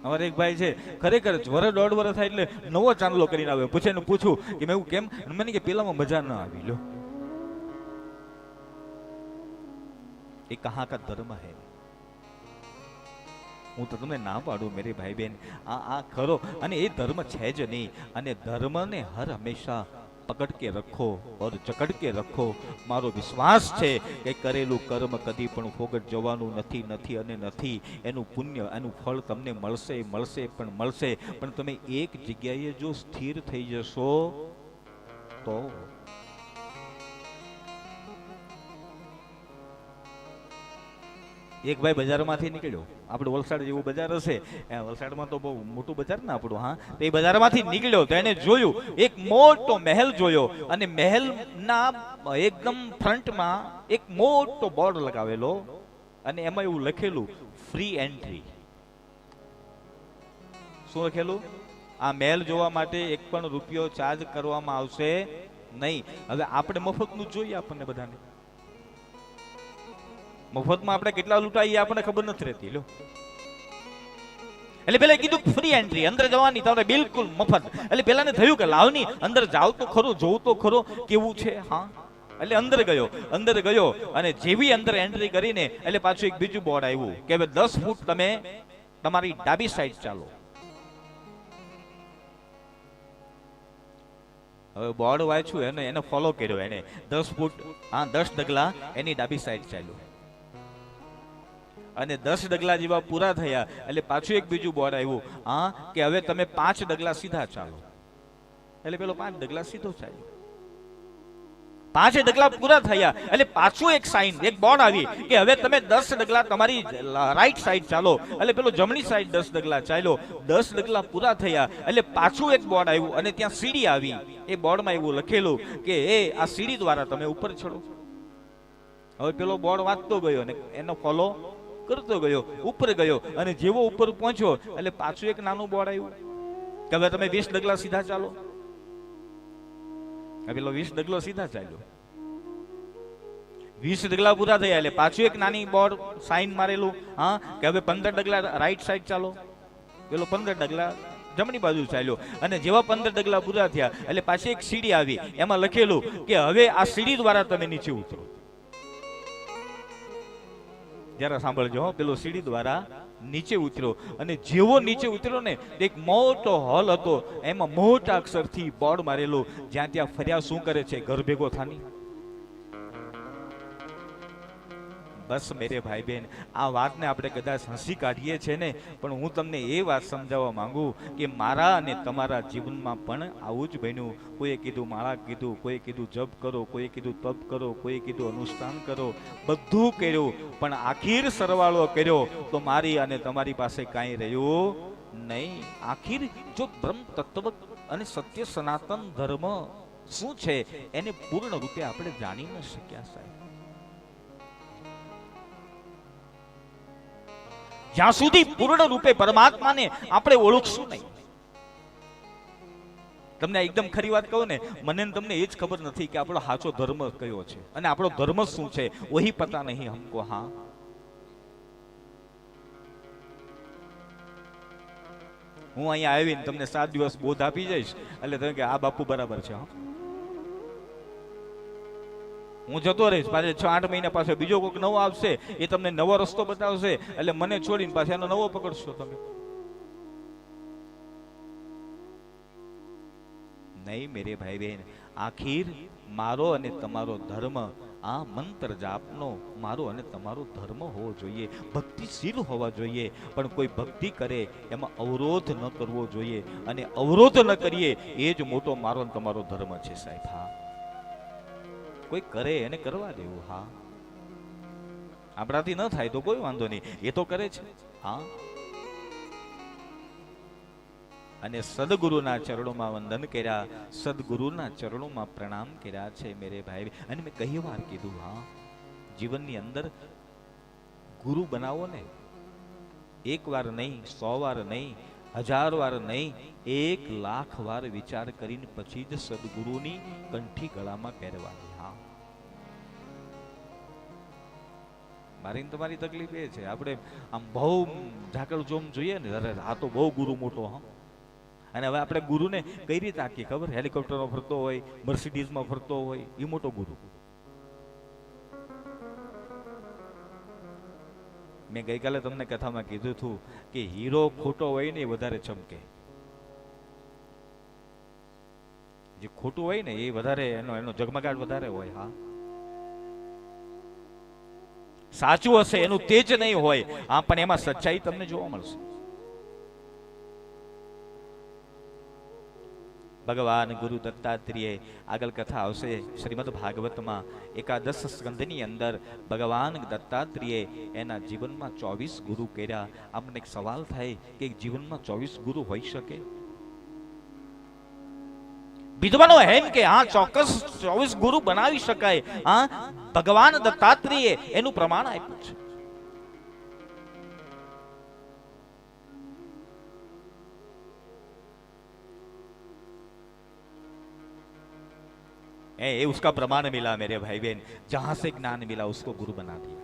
અમારે એક ભાઈ છે, ખરેખર વર્ષ દોઢ વર્ષ થાય એટલે નવો ચાંદલો કરીને આવે. પૂછું કે મેં એવું કેમ? મને કે પેલામાં મજા ન આવી. લો, એ કહા કા ધર્મ હૈ. હું તો તમને ના પાડું મેરી ભાઈ બહેન, આ ખરો અને એ ધર્મ છે જ નહીં. અને ધર્મને હર હંમેશા પકડ કે રખો ઓર જકડ કે રખો. મારો વિશ્વાસ છે કે કરેલું કર્મ કદી પણ ફોગટ જવાનું નથી, નથી અને નથી. એનું પુણ્ય, એનું ફળ તમને મળશે, મળશે પણ મળશે. પણ તમે એક જગ્યાએ જો સ્થિર થઈ જશો તો. એક ભાઈ બજારમાંથી નીકળ્યો, આપણું વલસાડ જેવું બજાર હશે, વલસાડમાં તો બહુ મોટું બજાર ને આપણું, હા. તો એ બજારમાંથી નીકળ્યો તો એને જોયું એક મોટો મહેલ જોયો, અને મહેલના એકદમ ફ્રન્ટમાં એક મોટો બોર્ડ લગાવેલો, અને એમાં એવું લખેલું ફ્રી એન્ટ્રી. શું લખેલું? આ મહેલ જોવા માટે એક પણ રૂપિયો ચાર્જ કરવામાં આવશે નહીં. હવે આપણે મફતનું જોઈએ, આપણને બધાને મફતમાં આપણે કેટલા લૂંટાઈએ આપણને ખબર નથી રહેતી. લો, એટલે પેલા કીધું ફ્રી એન્ટ્રી, અંદર જવાની તમને બિલકુલ મફત. એટલે પેલા ને થયું કે લાવની અંદર જાવ તો ખરો, જોઉં તો ખરો કેવું છે. હા, એટલે અંદર ગયો અને જેવી અંદર એન્ટ્રી કરીને એટલે પાછું એક બીજું બોર્ડ આવ્યું કે હવે 10 ફૂટ તમે તમારી ડાબી સાઈડ ચાલો. હવે બોર્ડ વાંચ્યું એને ફોલો કર્યો, એને 10 ફૂટ, હા 10 ડગલા એની ડાબી સાઈડ ચાલ્યો. અને 10 ડગલા જેવા પૂરા થયા એટલે પાછું એક બીજું બોર્ડ આવ્યું, હા કે હવે તમે 5 ડગલા સીધા ચાલો. એટલે પેલો 5 ડગલા સીધો ચાલ્યો. 5 ડગલા પૂરા થયા એટલે પાછું એક સાઈન, એક બોર્ડ આવી કે હવે તમે 10 ડગલા તમારી રાઈટ સાઈડ ચાલો. એટલે પેલો જમણી સાઈડ 10 ડગલા ચાલ્યો. 10 ડગલા પૂરા થયા એટલે પાછું એક બોર્ડ આવ્યું, અને ત્યાં સીડી આવી. એ બોર્ડમાં એવું લખેલું કે આ સીડી દ્વારા તમે ઉપર ચડો. હવે પેલો બોર્ડ વાંચતો ગયો અને એનો ફોલો કરતો ગયો, ઉપર ગયો, અને જેવો ઉપર પહોંચ્યો એટલે પાછું એક નાનું બોર્ડ આવ્યું કે હવે તમે 20 ડગલા સીધા ચાલો. પેલો 20 ડગલો સીધા ચાલ્યો. 20 ડગલા પૂરા થયા એટલે પાછું એક નાની બોર્ડ સાઈન મારેલું, હા કે હવે 15 ડગલા રાઈટ સાઈડ ચાલો. પેલો 15 ડગલા જમણી બાજુ ચાલ્યો. અને જેવા 15 ડગલા પૂરા થયા એટલે પાછી એક સીડી આવી, એમાં લખેલું કે હવે આ સીડી દ્વારા તમે નીચે ઉતરો. જરા સાંભળજો, પેલો સીડી દ્વારા નીચે ઉતર્યો, અને જેવો નીચે ઉતર્યો ને એક મોટો હોલ હતો, એમાં મોટા અક્ષરથી બોર્ડ મારેલું, જ્યાં ત્યાં ફર્યા શું કરે છે, ઘર ભેગો થાની. બસ મેરે ભાઈ બહેન, આ વાતને આપણે કદાચ હસી કાઢીએ છીએ ને, પણ હું તમને એ વાત સમજાવવા માંગુ કે મારા અને તમારા જીવનમાં પણ આવું જ બન્યું. કોઈએ કીધું માળા કીધું, કોઈએ કીધું જપ કરો, કોઈએ કીધું તપ કરો, કોઈએ કીધું અનુષ્ઠાન કરો, બધું કર્યું, પણ આખીર સરવાળો કર્યો તો મારી અને તમારી પાસે કાંઈ રહ્યું નહીં. આખીર જો બ્રહ્મ તત્વ અને સત્ય સનાતન ધર્મ શું છે એને પૂર્ણ રૂપે આપણે જાણી ન શક્યા સાહેબ. જ્યાં સુધી પૂર્ણ રૂપે પરમાત્માને આપણે ઓળખશું નહીં. તમને એકદમ ખરી વાત કહું ને, મને તમને એ જ ખબર નથી કે આપણો સાચો ધર્મ કયો છે અને આપણો ધર્મ શું છે, વહી પતા નહીં હમકો. હા, હું અહીંયા આવીને તમને 7 દિવસ બોધ આપી જઈશ એટલે તમે કે આ બાપુ બરાબર છે. હું જતો રહીશ, પાછળ 6-8 મહિના પાછળ બીજો કોઈક નવો આવશે, એ તમને નવો રસ્તો બતાવશે, એટલે મને છોડીને પાછા એનો નવો પકડશો તમે. નહીં મેરે ભાઈ બહેન, આખીર મારો અને તમારો ધર્મ આ મંત્ર જાપનો મારો અને તમારો ધર્મ હોવો જોઈએ, ભક્તિશીલ હોવા જોઈએ. પણ કોઈ ભક્તિ કરે એમાં અવરોધ ન કરવો જોઈએ, અને અવરોધ ન કરીએ એ જ મોટો મારો અને તમારો ધર્મ છે સાહેબ. હા, કોઈ કરે એને કરવા દેવું. હા, આપણાથી ન થાય તો કોઈ વાંધો નહીં, એ તો કરે છે. હા, અને સદગુરુના ચરણોમાં વંદન કર્યા, સદગુરુના ચરણોમાં પ્રણામ કર્યા છે મેરે ભાઈ. અને મેં કઈ વાર કીધું, હા, જીવનની અંદર ગુરુ બનાવો ને, 1 વાર નહીં, 100 વાર નહીં, 1000 વાર નહીં, 1 લાખ વાર વિચાર કરીને પછી જ સદગુરુની કંઠી ગળામાં પહેરવાની. હા, મારી ને તમારી તકલીફ એ છે, આપણે આમ બહુ ઝાકળ જોમ જોઈએ ને, અરે આ તો બહુ ગુરુ મોટો. હા, અને હવે આપણે ગુરુને કઈ રીતે આખી ખબર? હેલિકોપ્ટરમાં ફરતો હોય, મર્સિડીઝમાં ફરતો હોય, એ મોટો ગુરુ. મેં ગઈકાલે તમને કથામાં કીધું હતું કે હીરો ખોટો હોય ને એ વધારે ચમકે. જે ખોટું હોય ને એ વધારે એનો ઝગમગાટ વધારે હોય. હા, સાચું હશે એનું તેજ નહીં હોય, હા, પણ એમાં સચ્ચાઈ તમને જોવા મળશે. ભગવાન ગુરુ દત્તાત્રેય, આગળ કથા આવશે શ્રીમદ ભાગવતમાં એકાદશ સ્કંદની અંદર ભગવાન દત્તાત્રેય એના જીવનમાં 24 ગુરુ કર્યા. આપણને એક સવાલ થાય કે જીવનમાં 24 ગુરુ હોઈ શકે? વિદ્વાનો એમ કે હા, ચોક્કસ 24 ગુરુ બનાવી શકાય. હા, ભગવાન દત્તાત્રેય એનું પ્રમાણ આપ્યું છે. ए उसका प्रमाण मिला मेरे भाई बहन, जहां से ज्ञान मिला उसको गुरु बना दिया.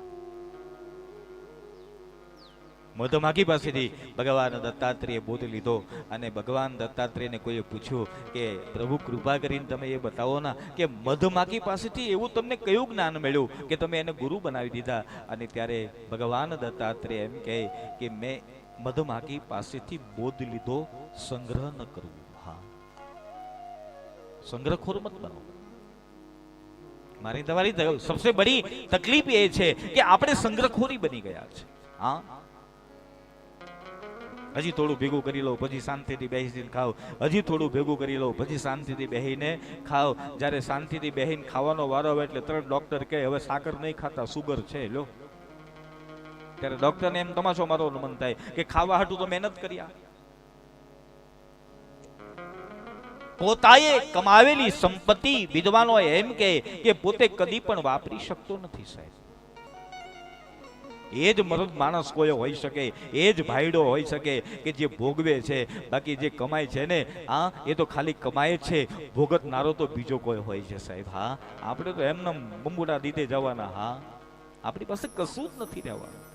મધમાખી પાસેથી ભગવાન દત્તાત્રેય બોધ લીધો અને ભગવાન દત્તાત્રેયને કોઈએ પૂછ્યું કે પ્રભુ કૃપા કરીને તમે એ બતાવો ના કે મધમાખી પાસેથી એવું તમને કયું જ્ઞાન મળ્યું કે તમે એને ગુરુ બનાવી દીધા? અને ત્યારે ભગવાન દત્તાત્રેય એમ કહે કે મેં મધમાખી પાસેથી બોધ લીધો, સંગ્રહ ન કરવું. હા, સંગ્રહખોર મત બનો. મારી તમારી સબસે બડી તકલીફ એ છે કે આપણે સંગ્રહખોરી બની ગયા છે. હા, હજી થોડું ભેગું કરી લો પછી શાંતિથી બેસીને ખાઓ, હજી થોડું ભેગું કરી લો પછી શાંતિથી બેહીને ખાઓ. જ્યારે શાંતિથી બેહીને ખાવાનો વારો આવે એટલે તરત ડોક્ટર કહે હવે સાકર નહીં ખાતા, સુગર છે લો. ત્યારે ડોક્ટરને એમ તમાશો મારવાનું મન થાય કે ખાવા હાટું તો મહેનત કર્યા. પોતાએ કમાવેલી સંપત્તિ વિદ્વાનો એમ કે પોતે કદી પણ વાપરી શકતો નથી સાહેબ. એ જ મરદ માણસ કોઈ હોઈ શકે, એ જ ભાઈડો હોઈ શકે કે જે ભોગવે છે. બાકી જે કમાય છે ને, હા, એ તો ખાલી કમાય છે, ભોગતનારો તો બીજો કોઈ હોય છે સાહેબ. હા, આપણે તો એમને બંબુડા દીધે જવાના. હા, આપણી પાસે કશું જ નથી રહેવાનું.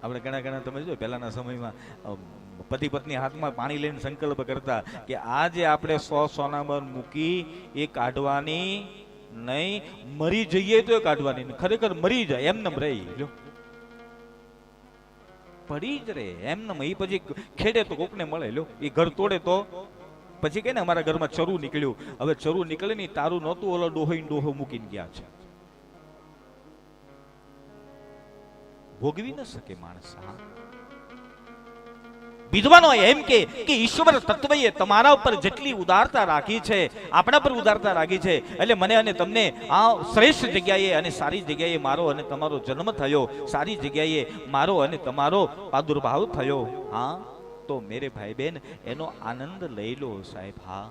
આપણે ઘણા તમે જો પહેલાના સમયમાં પતિ પત્ની હાથમાં પાણી લઈને સંકલ્પ કરતા કે આજે આપણે 100 સોનામાં મૂકી એ કાઢવાની નહીં, મરી જઈએ તો એ કાઢવાની નહીં. ખરેખર મરી જાય એમને રહી લો, પડી જ રે એમને. એ પછી ખેડે તો કોકને મળે લો, એ ઘર તોડે તો પછી કે ને અમારા ઘરમાં ચરુ નીકળ્યું. હવે ચરુ નીકળે નહીં, તારું નહોતું, ઓલો ડોહો મૂકીને ગયા છે. ભોગવી ન શકે માણસ. હા, વિદ્વાનો એમ કે ઈશ્વર તત્વએ તમારા ઉપર જેટલી ઉદારતા રાખી છે, આપણા પર ઉદારતા રાખી છે, એટલે મને અને તમને આ શ્રેષ્ઠ જગ્યાએ અને સારી જગ્યાએ મારો અને તમારો જન્મ થયો, સારી જગ્યાએ મારો અને તમારો પ્રાદુર્ભાવ થયો. હા, તો મેરે ભાઈ બહેન એનો આનંદ લઈ લો સાહેબ. હા,